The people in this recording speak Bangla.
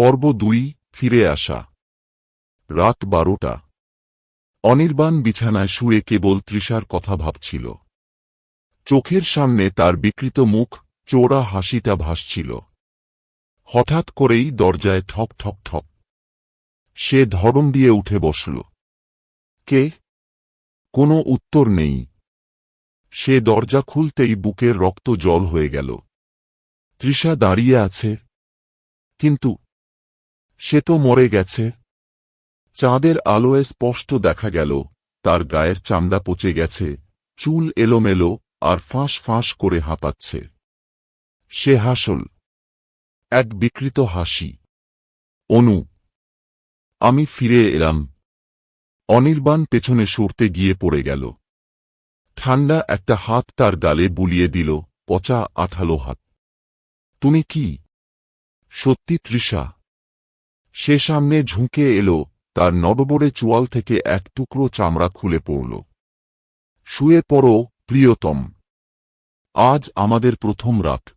পর্ব ২ ফিরে আসা। রাত ১২টা। অনির্বাণ বিছানায় শুয়ে কেবল তৃষার কথা ভাবছিল। চোখের সামনে তার বিকৃত মুখ, চোরা হাসিটা ভাসছিল। হঠাৎ করেই দরজায় ঠক ঠক ঠক। সে ধরম দিয়ে উঠে বসল। কে? কোনো উত্তর নেই। সে দরজা খুলতেই বুকের রক্ত জল হয়ে গেল। তৃষা দাঁড়িয়ে আছে। কিন্তু সে তো মরে গেছে। চাঁদের আলোয় স্পষ্ট দেখা গেল তার গায়ের চামড়া পচে গেছে, চুল এলোমেলো আর ফাঁস ফাঁস করে হাঁপাচ্ছে। সে হাসল, এক বিকৃত হাসি। অনু, আমি ফিরে এলাম। অনির্বাণ পেছনে সরতে গিয়ে পড়ে গেল। ঠান্ডা একটা হাত তার গালে বুলিয়ে দিল, পচা আঠালো হাত। তুমি কি সত্যি তৃষা? সে সামনে ঝুঁকে এলো, তার নড়বড়ে চোয়াল থেকে এক টুকরো চামড়া খুলে পড়ল। শুয়ে পড়ো প্রিয়তম। আজ আমাদের প্রথম রাত।